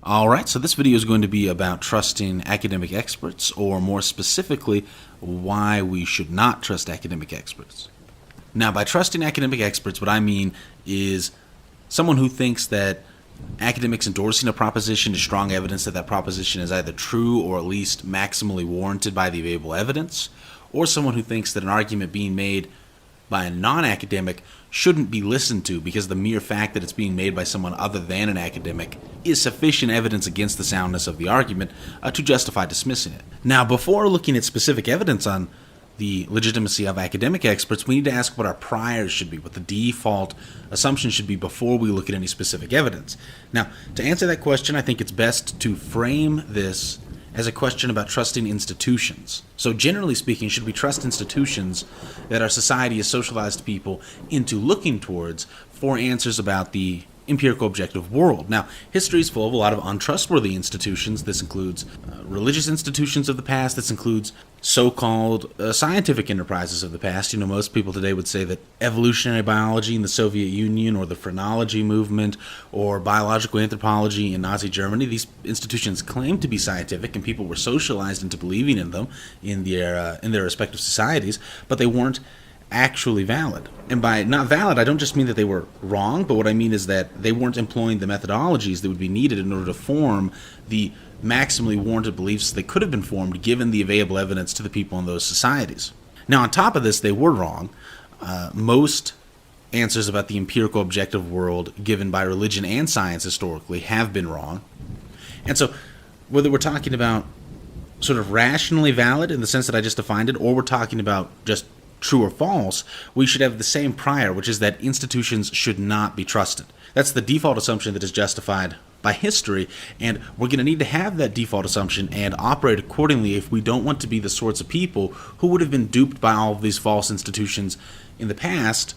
Alright, so this video is going to be about trusting academic experts, or more specifically, why we should not trust academic experts. Now, by trusting academic experts, what I mean is someone who thinks that academics endorsing a proposition is strong evidence that that proposition is either true or at least maximally warranted by the available evidence, or someone who thinks that an argument being made by a non-academic shouldn't be listened to because the mere fact that it's being made by someone other than an academic is sufficient evidence against the soundness of the argument to justify dismissing it. Now, before looking at specific evidence on the legitimacy of academic experts, we need to ask what our priors should be, what the default assumption should be before we look at any specific evidence. Now, to answer that question, I think it's best to frame this as a question about trusting institutions. So generally speaking, should we trust institutions that our society has socialized people into looking towards for answers about the empirical objective world? Now, history is full of a lot of untrustworthy institutions. This includes religious institutions of the past. This includes so-called scientific enterprises of the past. You know, most people today would say that evolutionary biology in the Soviet Union, or the phrenology movement, or biological anthropology in Nazi Germany, these institutions claimed to be scientific, and people were socialized into believing in them in their respective societies, but they weren't actually valid. And by not valid, I don't just mean that they were wrong, but what I mean is that they weren't employing the methodologies that would be needed in order to form the maximally warranted beliefs that could have been formed given the available evidence to the people in those societies. Now, on top of this, they were wrong. Most answers about the empirical objective world given by religion and science historically have been wrong. And so, whether we're talking about sort of rationally valid in the sense that I just defined it, or we're talking about just true or false, we should have the same prior, which is that institutions should not be trusted. That's the default assumption that is justified by history, and we're going to need to have that default assumption and operate accordingly if we don't want to be the sorts of people who would have been duped by all of these false institutions in the past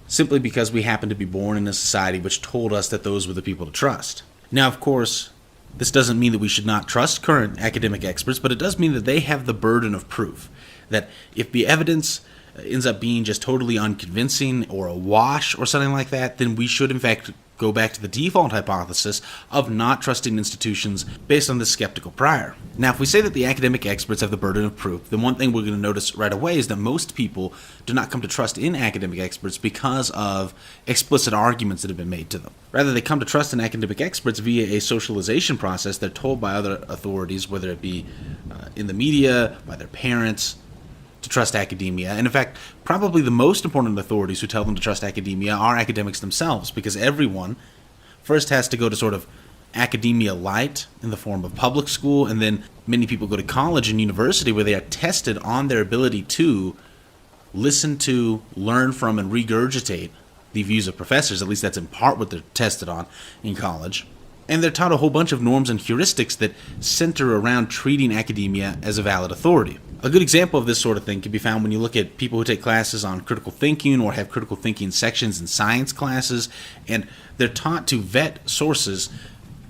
simply because we happened to be born in a society which told us that those were the people to trust. Now, of course, this doesn't mean that we should not trust current academic experts, but it does mean that they have the burden of proof. That if the evidence ends up being just totally unconvincing or a wash or something like that, then we should in fact go back to the default hypothesis of not trusting institutions based on this skeptical prior. Now, if we say that the academic experts have the burden of proof, then one thing we're going to notice right away is that most people do not come to trust in academic experts because of explicit arguments that have been made to them. Rather, they come to trust in academic experts via a socialization process. They're told by other authorities, whether it be in the media, by their parents, to trust academia. And in fact, probably the most important authorities who tell them to trust academia are academics themselves, because everyone first has to go to sort of academia light in the form of public school, and then many people go to college and university where they are tested on their ability to listen to, learn from, and regurgitate the views of professors. At least that's in part what they're tested on in college. And they're taught a whole bunch of norms and heuristics that center around treating academia as a valid authority. A good example of this sort of thing can be found when you look at people who take classes on critical thinking or have critical thinking sections in science classes, and they're taught to vet sources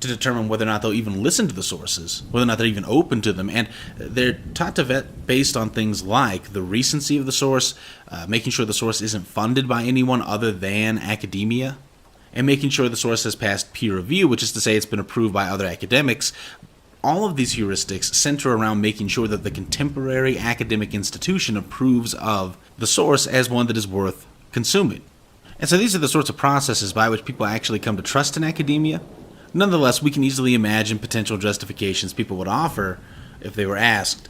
to determine whether or not they'll even listen to the sources, whether or not they're even open to them. And they're taught to vet based on things like the recency of the source, making sure the source isn't funded by anyone other than academia, and making sure the source has passed peer review, which is to say it's been approved by other academics. All of these heuristics center around making sure that the contemporary academic institution approves of the source as one that is worth consuming. And so these are the sorts of processes by which people actually come to trust in academia. Nonetheless, we can easily imagine potential justifications people would offer if they were asked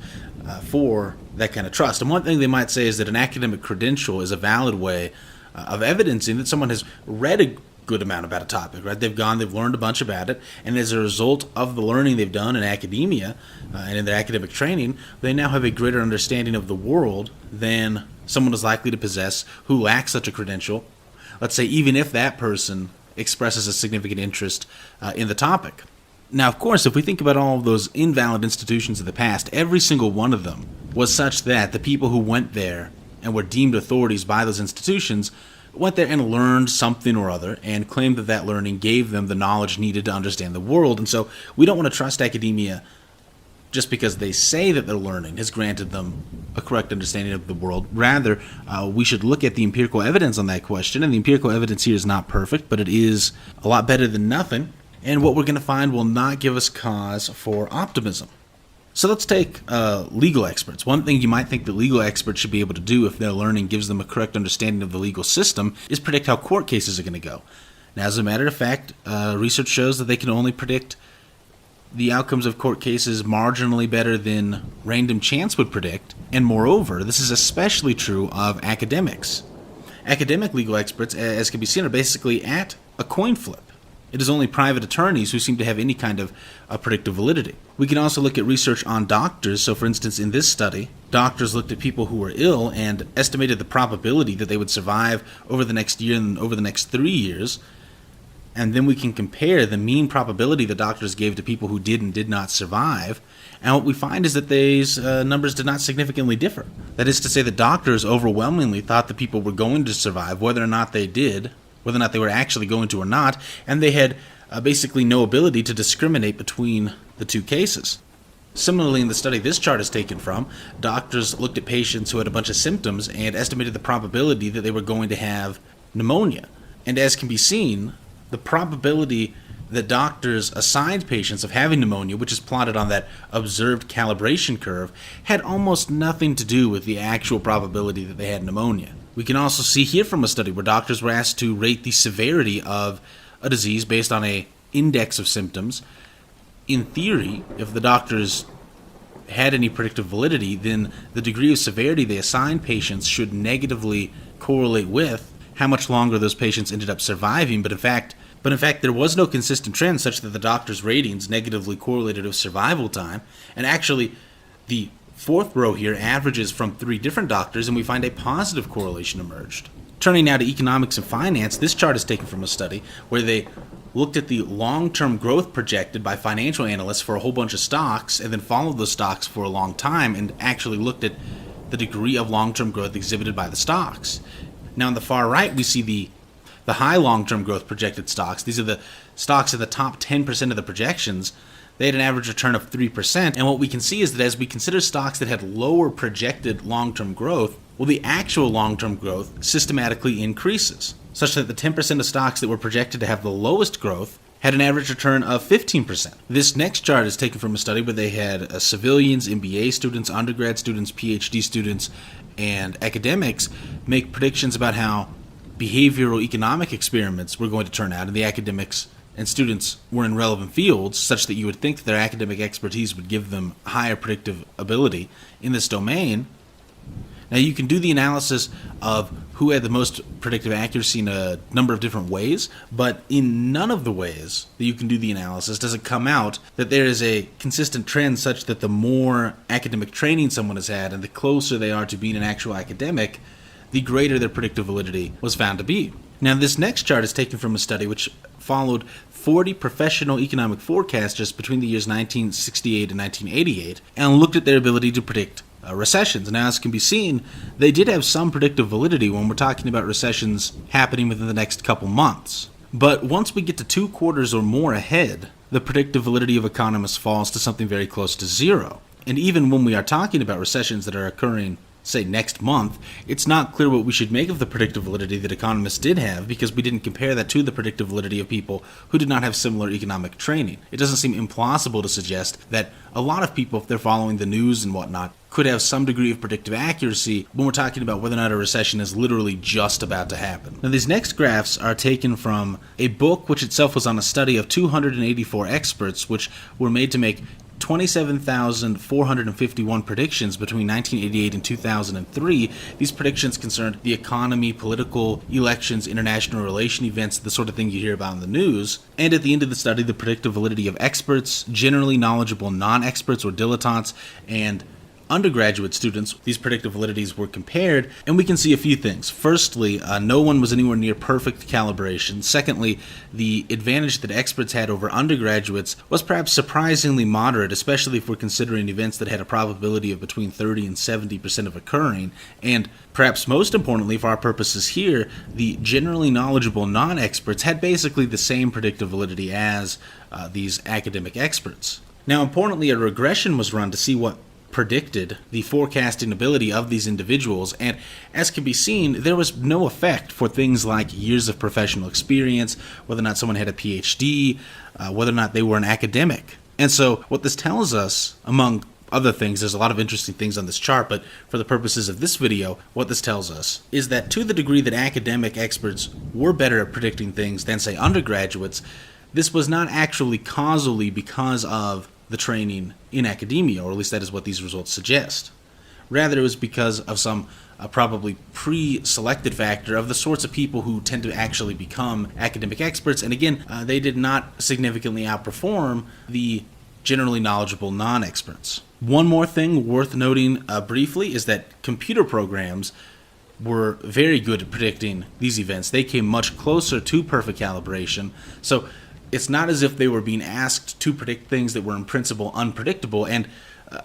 for that kind of trust. And one thing they might say is that an academic credential is a valid way of evidencing that someone has read a good amount about a topic, right? They've learned a bunch about it, and as a result of the learning they've done in academia and in their academic training, they now have a greater understanding of the world than someone is likely to possess who lacks such a credential. Let's say even if that person expresses a significant interest in the topic. Now, of course, if we think about all of those invalid institutions of the past, every single one of them was such that the people who went there and were deemed authorities by those institutions went there and learned something or other and claimed that that learning gave them the knowledge needed to understand the world. And so we don't want to trust academia just because they say that their learning has granted them a correct understanding of the world. Rather, we should look at the empirical evidence on that question, and the empirical evidence here is not perfect, but it is a lot better than nothing. and what we're going to find will not give us cause for optimism. So let's take legal experts. One thing you might think that legal experts should be able to do if their learning gives them a correct understanding of the legal system is predict how court cases are going to go. Now, as a matter of fact, research shows that they can only predict the outcomes of court cases marginally better than random chance would predict, and moreover, this is especially true of academics. Academic legal experts, as can be seen, are basically at a coin flip. It is only private attorneys who seem to have any kind of predictive validity. We can also look at research on doctors. So, for instance, in this study, doctors looked at people who were ill and estimated the probability that they would survive over the next year and over the next 3 years. And then we can compare the mean probability the doctors gave to people who did and did not survive. And what we find is that these numbers did not significantly differ. That is to say, the doctors overwhelmingly thought that people were going to survive, whether or not they did, whether or not they were actually going to or not, and they had basically no ability to discriminate between the two cases. Similarly, in the study this chart is taken from, doctors looked at patients who had a bunch of symptoms and estimated the probability that they were going to have pneumonia. And as can be seen, the probability that doctors assigned patients of having pneumonia, which is plotted on that observed calibration curve, had almost nothing to do with the actual probability that they had pneumonia. We can also see here from a study where doctors were asked to rate the severity of a disease based on an index of symptoms. In theory, if the doctors had any predictive validity, then the degree of severity they assigned patients should negatively correlate with how much longer those patients ended up surviving. But in fact, there was no consistent trend such that the doctors' ratings negatively correlated with survival time. And actually, the fourth row here averages from 3 different doctors, and we find a positive correlation emerged. Turning now to economics and finance, this chart is taken from a study where they looked at the long-term growth projected by financial analysts for a whole bunch of stocks, and then followed those stocks for a long time, and actually looked at the degree of long-term growth exhibited by the stocks. Now, on the far right, we see the high long-term growth projected stocks. These are the stocks in the top 10% of the projections. They had an average return of 3%, and what we can see is that as we consider stocks that had lower projected long-term growth, well, the actual long-term growth systematically increases, such that the 10% of stocks that were projected to have the lowest growth had an average return of 15%. This next chart is taken from a study where they had civilians, MBA students, undergrad students, PhD students, and academics make predictions about how behavioral economic experiments were going to turn out, and the academics and students were in relevant fields, such that you would think that their academic expertise would give them higher predictive ability in this domain. Now, you can do the analysis of who had the most predictive accuracy in a number of different ways, but in none of the ways that you can do the analysis does it come out that there is a consistent trend such that the more academic training someone has had and the closer they are to being an actual academic, the greater their predictive validity was found to be. Now, this next chart is taken from a study which followed 40 professional economic forecasters between the years 1968 and 1988 and looked at their ability to predict recessions. Now, as can be seen, they did have some predictive validity when we're talking about recessions happening within the next couple months. But once we get to 2 quarters or more ahead, the predictive validity of economists falls to something very close to zero. And even when we are talking about recessions that are occurring, say, next month, it's not clear what we should make of the predictive validity that economists did have, because we didn't compare that to the predictive validity of people who did not have similar economic training. It doesn't seem implausible to suggest that a lot of people, if they're following the news and whatnot, could have some degree of predictive accuracy when we're talking about whether or not a recession is literally just about to happen. Now, these next graphs are taken from a book which itself was on a study of 284 experts, which were made to make 27,451 predictions between 1988 and 2003. These predictions concerned the economy, political, elections, international relation events, the sort of thing you hear about in the news. And at the end of the study, the predictive validity of experts, generally knowledgeable non-experts or dilettantes, and undergraduate students. These predictive validities were compared, and we can see a few things. Firstly, no one was anywhere near perfect calibration. Secondly, the advantage that experts had over undergraduates was perhaps surprisingly moderate, especially if we're considering events that had a probability of between 30 and 70% of occurring. And perhaps most importantly for our purposes here, the generally knowledgeable non-experts had basically the same predictive validity as these academic experts. Now, importantly, a regression was run to see what predicted the forecasting ability of these individuals, and as can be seen, there was no effect for things like years of professional experience, whether or not someone had a PhD, whether or not they were an academic. And so what this tells us, among other things, there's a lot of interesting things on this chart, but for the purposes of this video, what this tells us is that to the degree that academic experts were better at predicting things than, say, undergraduates, this was not actually causally because of the training in academia, or at least that is what these results suggest. Rather, it was because of some probably pre-selected factor of the sorts of people who tend to actually become academic experts, and again, they did not significantly outperform the generally knowledgeable non-experts. One more thing worth noting briefly is that computer programs were very good at predicting these events. They came much closer to perfect calibration, so it's not as if they were being asked to predict things that were in principle unpredictable, and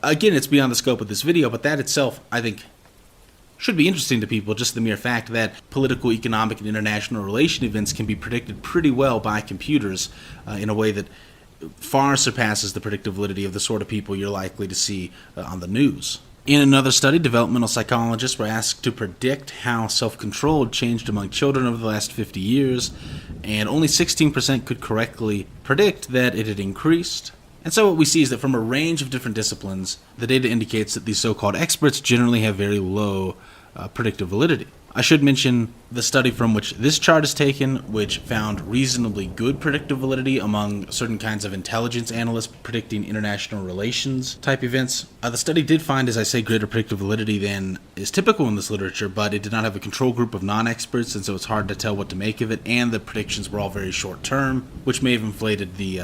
again, it's beyond the scope of this video, but that itself, I think, should be interesting to people, just the mere fact that political, economic, and international relation events can be predicted pretty well by computers in a way that far surpasses the predictive validity of the sort of people you're likely to see on the news. In another study, developmental psychologists were asked to predict how self-control changed among children over the last 50 years, and only 16% could correctly predict that it had increased. And so what we see is that from a range of different disciplines, the data indicates that these so-called experts generally have very low predictive validity. I should mention the study from which this chart is taken, which found reasonably good predictive validity among certain kinds of intelligence analysts predicting international relations type events. The study did find, as I say, greater predictive validity than is typical in this literature, but it did not have a control group of non-experts, and so it's hard to tell what to make of it, and the predictions were all very short term, which may have inflated the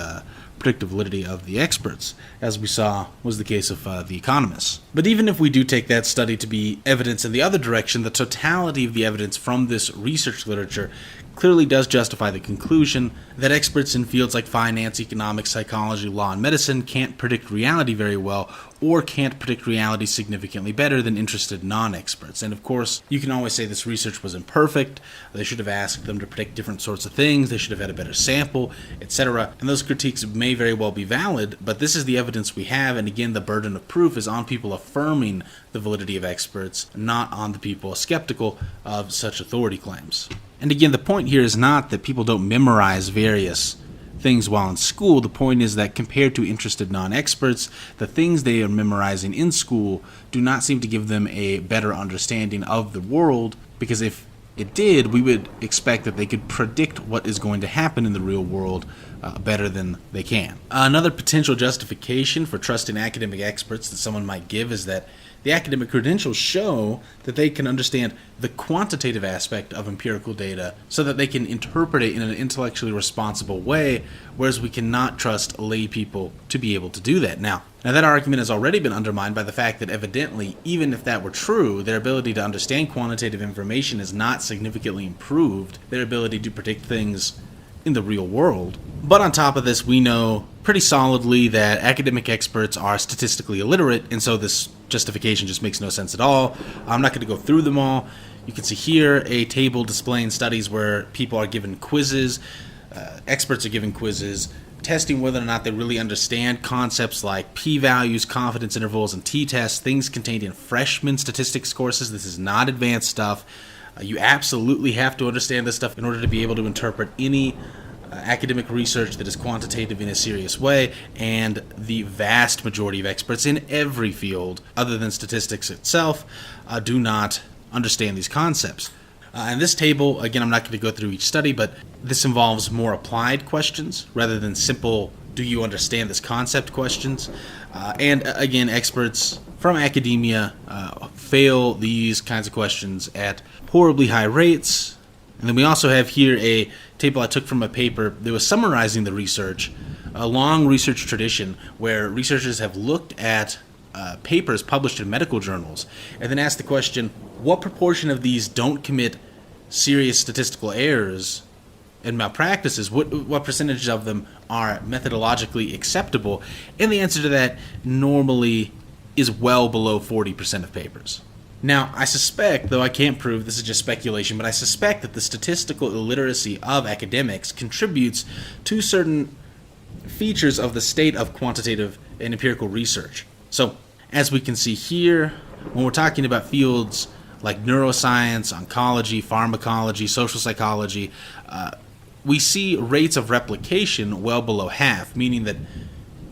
predictive validity of the experts, as we saw was the case of the economists. But even if we do take that study to be evidence in the other direction, the totality of the evidence from this research literature clearly does justify the conclusion that experts in fields like finance, economics, psychology, law, and medicine can't predict reality very well, or can't predict reality significantly better than interested non-experts. And of course, you can always say this research was imperfect, they should have asked them to predict different sorts of things, they should have had a better sample, etc. And those critiques may very well be valid, but this is the evidence we have, and again, the burden of proof is on people affirming the validity of experts, not on the people skeptical of such authority claims. And again, the point here is not that people don't memorize various things while in school. The point is that compared to interested non-experts, the things they are memorizing in school do not seem to give them a better understanding of the world, because if it did, we would expect that they could predict what is going to happen in the real world better than they can. Another potential justification for trusting academic experts that someone might give is that the academic credentials show that they can understand the quantitative aspect of empirical data so that they can interpret it in an intellectually responsible way, whereas we cannot trust lay people to be able to do that. Now that argument has already been undermined by the fact that evidently, even if that were true, their ability to understand quantitative information is not significantly improved, their ability to predict things in the real world. But on top of this, we know pretty solidly that academic experts are statistically illiterate, and so this justification just makes no sense at all. I'm not going to go through them all. You can see here a table displaying studies where people are given quizzes, experts are given quizzes, testing whether or not they really understand concepts like p-values, confidence intervals, and t-tests, things contained in freshman statistics courses. This is not advanced stuff. You absolutely have to understand this stuff in order to be able to interpret any academic research that is quantitative in a serious way, and the vast majority of experts in every field other than statistics itself do not understand these concepts. And this table, again, I'm not going to go through each study, but this involves more applied questions rather than simple do you understand this concept questions. And again, experts from academia fail these kinds of questions at horribly high rates. And then we also have here a table I took from a paper that was summarizing the research, a long research tradition where researchers have looked at papers published in medical journals and then asked the question, what proportion of these don't commit serious statistical errors and malpractices? What percentage of them are methodologically acceptable? And the answer to that normally is well below 40% of papers. Now, I suspect, though I can't prove, this is just speculation, but I suspect that the statistical illiteracy of academics contributes to certain features of the state of quantitative and empirical research. So, as we can see here, when we're talking about fields like neuroscience, oncology, pharmacology, social psychology, we see rates of replication well below half, meaning that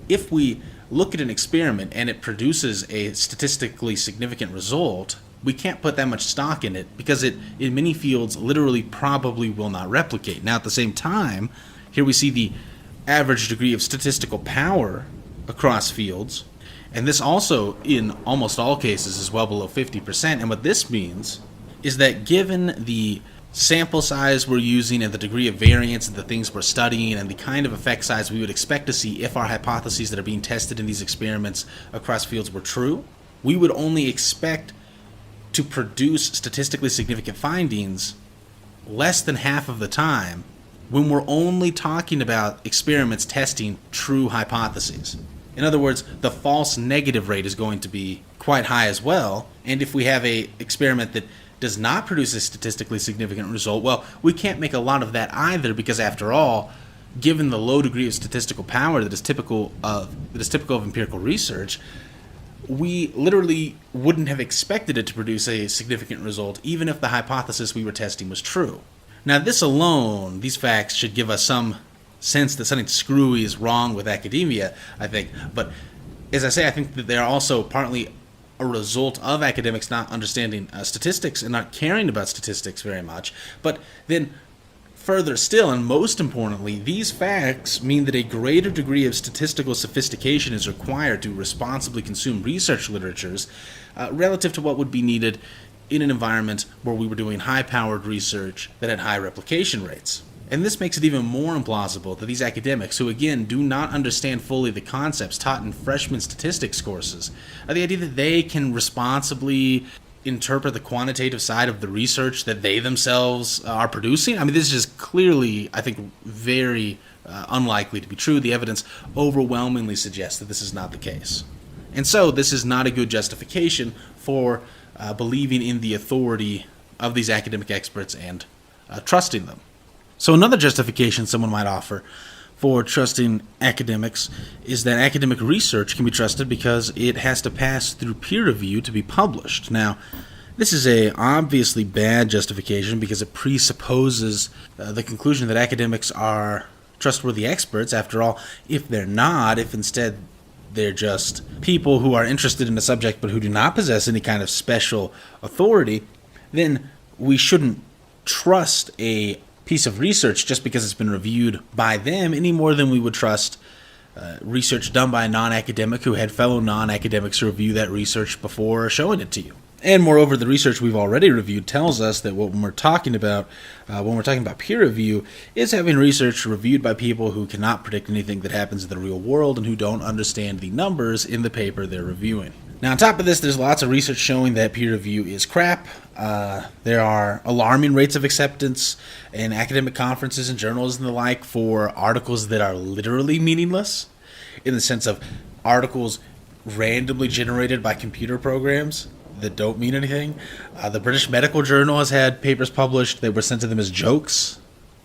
if we look at an experiment and it produces a statistically significant result, we can't put that much stock in it because it, in many fields, literally probably will not replicate. Now, at the same time, here we see the average degree of statistical power across fields, and this also, in almost all cases, is well below 50%. And what this means is that given the sample size we're using and the degree of variance of the things we're studying and the kind of effect size we would expect to see if our hypotheses that are being tested in these experiments across fields were true, we would only expect to produce statistically significant findings less than half of the time when we're only talking about experiments testing true hypotheses. In other words, the false negative rate is going to be quite high as well, and if we have an experiment that does not produce a statistically significant result, well, we can't make a lot of that either, because after all, given the low degree of statistical power that is typical of empirical research, we literally wouldn't have expected it to produce a significant result even if the hypothesis we were testing was true. Now, this alone, these facts should give us some sense that something screwy is wrong with academia, I think. But as I say, I think that they're also partly a result of academics not understanding statistics and not caring about statistics very much. But then further still, and most importantly, these facts mean that a greater degree of statistical sophistication is required to responsibly consume research literatures relative to what would be needed in an environment where we were doing high-powered research that had high replication rates. And this makes it even more implausible that these academics, who again do not understand fully the concepts taught in freshman statistics courses, the idea that they can responsibly interpret the quantitative side of the research that they themselves are producing. I mean, this is just clearly, I think, very unlikely to be true. The evidence overwhelmingly suggests that this is not the case. And so this is not a good justification for believing in the authority of these academic experts and trusting them. So another justification someone might offer for trusting academics is that academic research can be trusted because it has to pass through peer review to be published. Now, this is a obviously bad justification because it presupposes the conclusion that academics are trustworthy experts. After all, if they're not, if instead they're just people who are interested in a subject but who do not possess any kind of special authority, then we shouldn't trust a piece of research just because it's been reviewed by them any more than we would trust research done by a non-academic who had fellow non-academics review that research before showing it to you. And moreover, the research we've already reviewed tells us that what we're talking about when we're talking about peer review is having research reviewed by people who cannot predict anything that happens in the real world and who don't understand the numbers in the paper they're reviewing. Now, on top of this, there's lots of research showing that peer review is crap. There are alarming rates of acceptance in academic conferences and journals and the like for articles that are literally meaningless, in the sense of articles randomly generated by computer programs that don't mean anything. The British Medical Journal has had papers published that were sent to them as jokes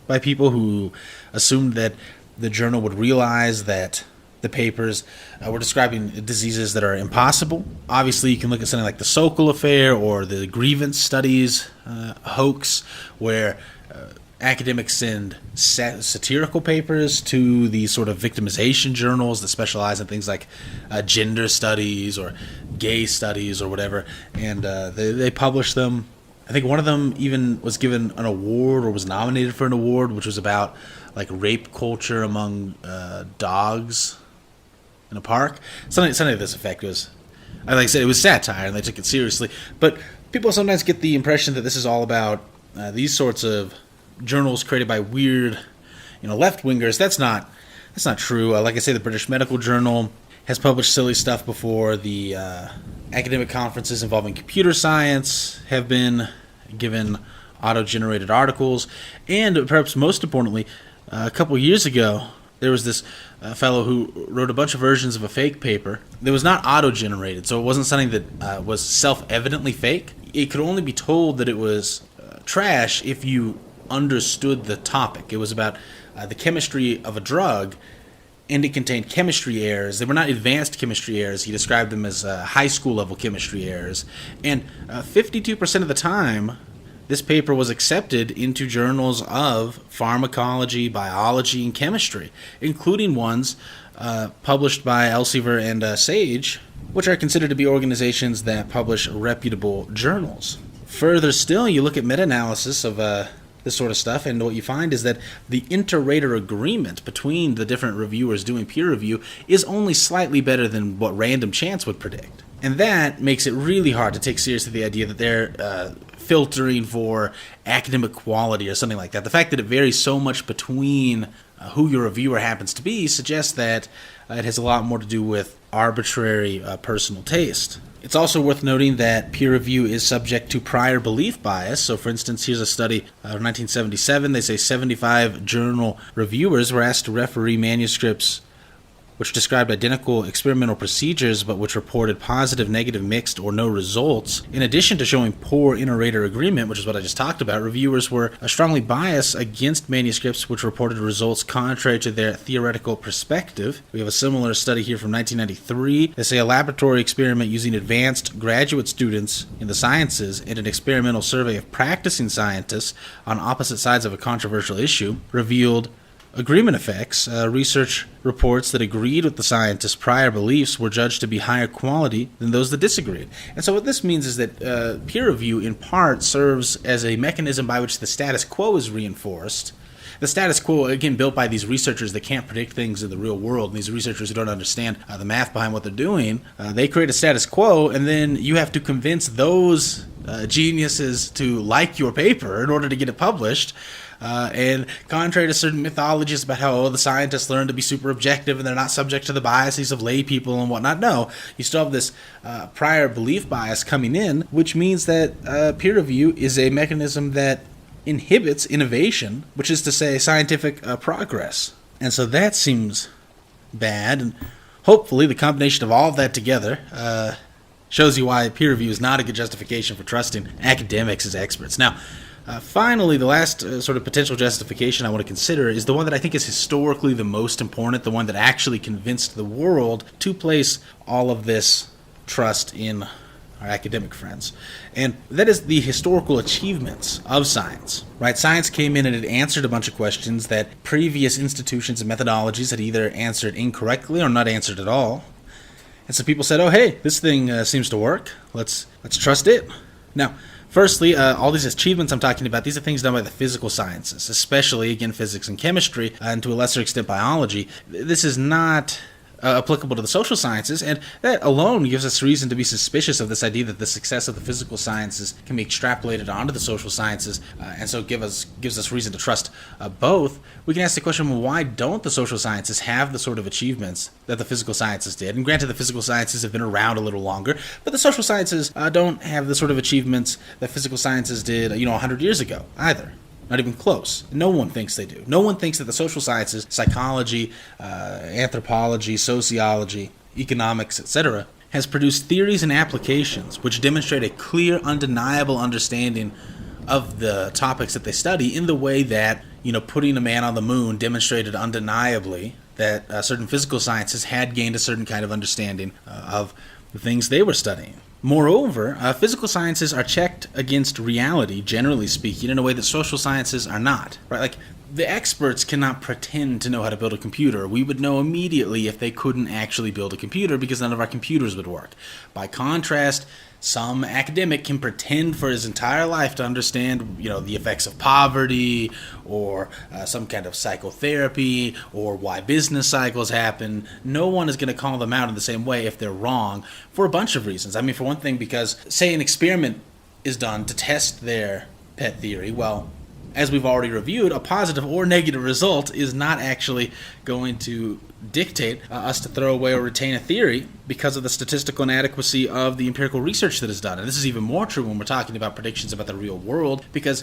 by people who assumed that the journal would realize that the papers were describing diseases that are impossible. Obviously, you can look at something like the Sokol affair or the grievance studies hoax, where academics send satirical papers to these sort of victimization journals that specialize in things like gender studies or gay studies or whatever, and they publish them. I think one of them even was given an award or was nominated for an award, which was about like rape culture among dogs in a park. Something to this effect. Was, like I said, it was satire and they took it seriously. But people sometimes get the impression that this is all about these sorts of journals created by weird, left-wingers. That's not true. Like I say, the British Medical Journal has published silly stuff before. The academic conferences involving computer science have been given auto-generated articles. And perhaps most importantly, a couple years ago, there was this fellow who wrote a bunch of versions of a fake paper that was not auto-generated, so it wasn't something that was self-evidently fake. It could only be told that it was trash if you understood the topic. It was about the chemistry of a drug, and it contained chemistry errors. They were not advanced chemistry errors. He described them as high school level chemistry errors. And 52% of the time, this paper was accepted into journals of pharmacology, biology, and chemistry, including ones published by Elsevier and Sage, which are considered to be organizations that publish reputable journals. Further still, you look at meta-analysis of this sort of stuff, and what you find is that the inter-rater agreement between the different reviewers doing peer review is only slightly better than what random chance would predict. And that makes it really hard to take seriously the idea that they're filtering for academic quality or something like that. The fact that it varies so much between who your reviewer happens to be suggests that it has a lot more to do with arbitrary personal taste. It's also worth noting that peer review is subject to prior belief bias. So, for instance, here's a study of 1977. They say 75 journal reviewers were asked to referee manuscripts which described identical experimental procedures but which reported positive, negative, mixed, or no results. In addition to showing poor inter-rater agreement, which is what I just talked about, reviewers were strongly biased against manuscripts which reported results contrary to their theoretical perspective. We have a similar study here from 1993. They say a laboratory experiment using advanced graduate students in the sciences and an experimental survey of practicing scientists on opposite sides of a controversial issue revealed agreement effects. Research reports that agreed with the scientists' prior beliefs were judged to be higher quality than those that disagreed. And so what this means is that peer review in part serves as a mechanism by which the status quo is reinforced. The status quo, again, built by these researchers that can't predict things in the real world, and these researchers who don't understand the math behind what they're doing, they create a status quo, and then you have to convince those geniuses to like your paper in order to get it published. And contrary to certain mythologies about how the scientists learn to be super objective and they're not subject to the biases of lay people and whatnot, no, you still have this prior belief bias coming in, which means that peer review is a mechanism that inhibits innovation, which is to say scientific progress. And so that seems bad, and hopefully the combination of all of that together shows you why peer review is not a good justification for trusting academics as experts. Now, finally, the last sort of potential justification I want to consider is the one that I think is historically the most important, the one that actually convinced the world to place all of this trust in our academic friends. And that is the historical achievements of science, right? Science came in and it answered a bunch of questions that previous institutions and methodologies had either answered incorrectly or not answered at all. And so people said, oh, hey, this thing seems to work. Let's trust it. Now, firstly, all these achievements I'm talking about, these are things done by the physical sciences, especially, again, physics and chemistry, and to a lesser extent biology. This is not applicable to the social sciences, and that alone gives us reason to be suspicious of this idea that the success of the physical sciences can be extrapolated onto the social sciences, and so gives us reason to trust both. We can ask the question, well, why don't the social sciences have the sort of achievements that the physical sciences did? And granted, the physical sciences have been around a little longer, but the social sciences don't have the sort of achievements that physical sciences did, 100 years ago either. Not even close. No one thinks they do. No one thinks that the social sciences, psychology, anthropology, sociology, economics, etc., has produced theories and applications which demonstrate a clear, undeniable understanding of the topics that they study in the way that, putting a man on the moon demonstrated undeniably that certain physical sciences had gained a certain kind of understanding of the things they were studying. Moreover, physical sciences are checked against reality, generally speaking, in a way that social sciences are not. Right? Like, the experts cannot pretend to know how to build a computer. We would know immediately if they couldn't actually build a computer because none of our computers would work. By contrast, some academic can pretend for his entire life to understand, the effects of poverty or some kind of psychotherapy or why business cycles happen. No one is going to call them out in the same way if they're wrong for a bunch of reasons. I mean, for one thing, because say an experiment is done to test their pet theory, well, as we've already reviewed, a positive or negative result is not actually going to dictate us to throw away or retain a theory because of the statistical inadequacy of the empirical research that is done. And this is even more true when we're talking about predictions about the real world because,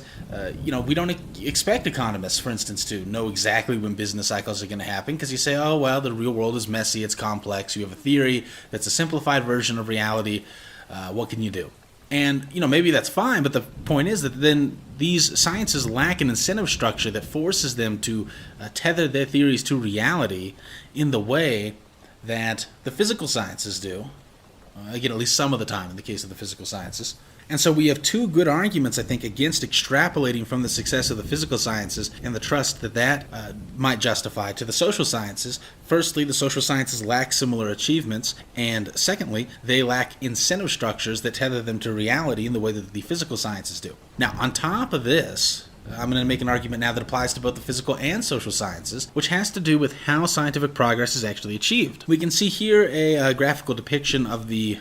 we don't expect economists, for instance, to know exactly when business cycles are going to happen because you say, oh, well, the real world is messy, it's complex, you have a theory that's a simplified version of reality, what can you do? And, maybe that's fine, but the point is that then these sciences lack an incentive structure that forces them to tether their theories to reality in the way that the physical sciences do. Again, at least some of the time in the case of the physical sciences. And so we have two good arguments, I think, against extrapolating from the success of the physical sciences and the trust that might justify to the social sciences. Firstly, the social sciences lack similar achievements, and secondly, they lack incentive structures that tether them to reality in the way that the physical sciences do. Now, on top of this, I'm going to make an argument now that applies to both the physical and social sciences, which has to do with how scientific progress is actually achieved. We can see here a graphical depiction of the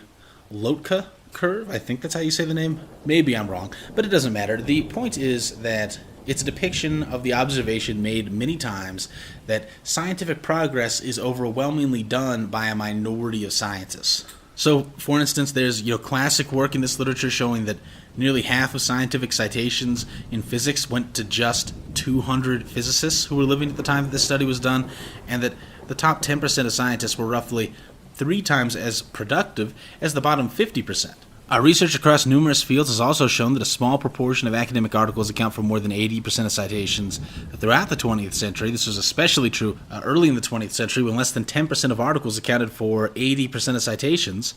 Lotka curve. I think that's how you say the name. Maybe I'm wrong, but it doesn't matter. The point is that it's a depiction of the observation made many times that scientific progress is overwhelmingly done by a minority of scientists. So, for instance, there's classic work in this literature showing that nearly half of scientific citations in physics went to just 200 physicists who were living at the time that this study was done, and that the top 10% of scientists were roughly 3 times as productive as the bottom 50%. Research across numerous fields has also shown that a small proportion of academic articles account for more than 80% of citations throughout the 20th century. This was especially true early in the 20th century when less than 10% of articles accounted for 80% of citations.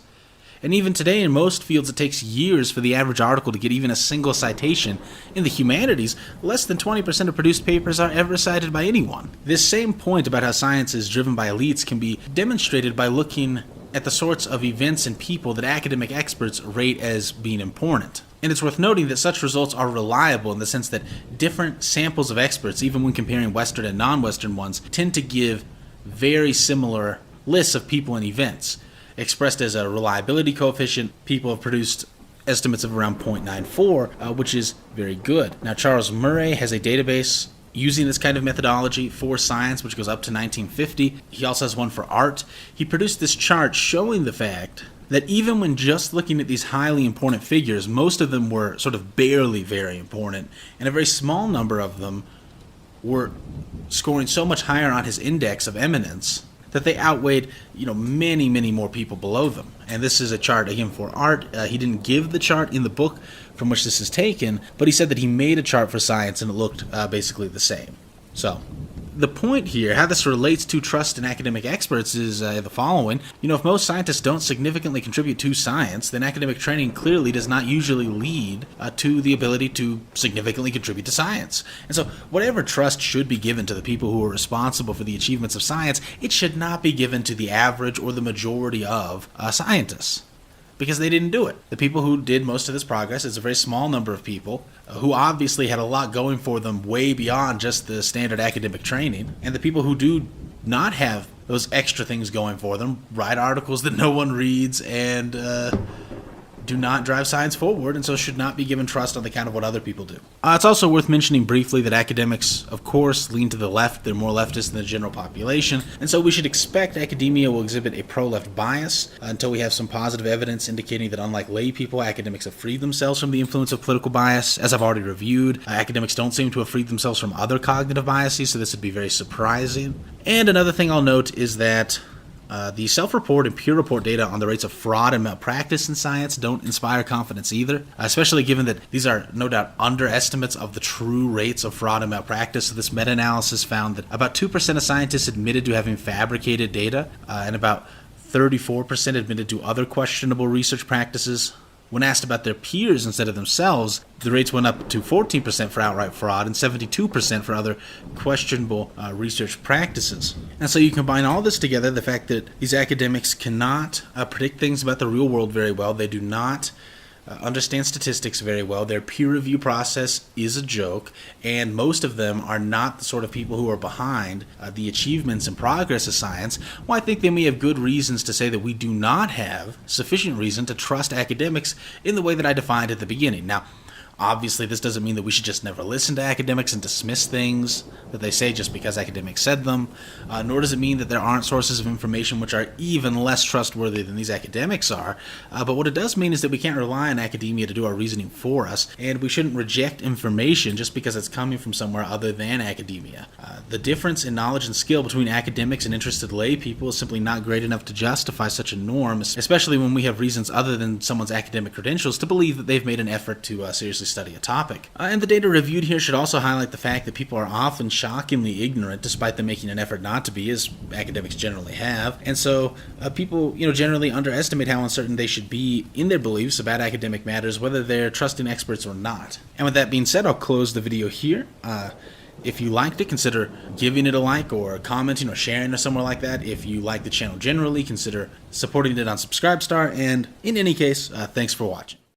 And even today, in most fields, it takes years for the average article to get even a single citation. In the humanities, less than 20% of produced papers are ever cited by anyone. This same point about how science is driven by elites can be demonstrated by looking at the sorts of events and people that academic experts rate as being important. And it's worth noting that such results are reliable in the sense that different samples of experts, even when comparing Western and non-Western ones, tend to give very similar lists of people and events. Expressed as a reliability coefficient, people have produced estimates of around 0.94, which is very good. Now, Charles Murray has a database using this kind of methodology for science, which goes up to 1950. He also has one for art. He produced this chart showing the fact that even when just looking at these highly important figures, most of them were sort of barely very important, and a very small number of them were scoring so much higher on his index of eminence that they outweighed, many, many more people below them. And this is a chart, again, for art. He didn't give the chart in the book from which this is taken, but he said that he made a chart for science and it looked basically the same. So, the point here, how this relates to trust in academic experts, is the following. If most scientists don't significantly contribute to science, then academic training clearly does not usually lead to the ability to significantly contribute to science. And so, whatever trust should be given to the people who are responsible for the achievements of science, it should not be given to the average or the majority of scientists, because they didn't do it. The people who did most of this progress is a very small number of people who obviously had a lot going for them way beyond just the standard academic training. And the people who do not have those extra things going for them write articles that no one reads and do not drive science forward, and so should not be given trust on the account of what other people do. It's also worth mentioning briefly that academics, of course, lean to the left. They're more leftist than the general population, and so we should expect academia will exhibit a pro-left bias until we have some positive evidence indicating that, unlike lay people, academics have freed themselves from the influence of political bias. As I've already reviewed, academics don't seem to have freed themselves from other cognitive biases, so this would be very surprising. And another thing I'll note is that the self-report and peer report data on the rates of fraud and malpractice in science don't inspire confidence either, especially given that these are no doubt underestimates of the true rates of fraud and malpractice. So this meta-analysis found that about 2% of scientists admitted to having fabricated data, and about 34% admitted to other questionable research practices. When asked about their peers instead of themselves, the rates went up to 14% for outright fraud and 72% for other questionable research practices. And so you combine all this together, the fact that these academics cannot predict things about the real world very well, they do not understand statistics very well, their peer review process is a joke, and most of them are not the sort of people who are behind the achievements and progress of science. Well, I think then we have good reasons to say that we do not have sufficient reason to trust academics in the way that I defined at the beginning. Now, Obviously, this doesn't mean that we should just never listen to academics and dismiss things that they say just because academics said them, nor does it mean that there aren't sources of information which are even less trustworthy than these academics are. But what it does mean is that we can't rely on academia to do our reasoning for us, and we shouldn't reject information just because it's coming from somewhere other than academia. The difference in knowledge and skill between academics and interested lay people is simply not great enough to justify such a norm, especially when we have reasons other than someone's academic credentials to believe that they've made an effort to seriously study a topic. And the data reviewed here should also highlight the fact that people are often shockingly ignorant despite them making an effort not to be, as academics generally have. And so people generally underestimate how uncertain they should be in their beliefs about academic matters, whether they're trusting experts or not. And with that being said, I'll close the video here. If you liked it, consider giving it a like or commenting or sharing or somewhere like that. If you like the channel generally, consider supporting it on Subscribestar. And in any case, thanks for watching.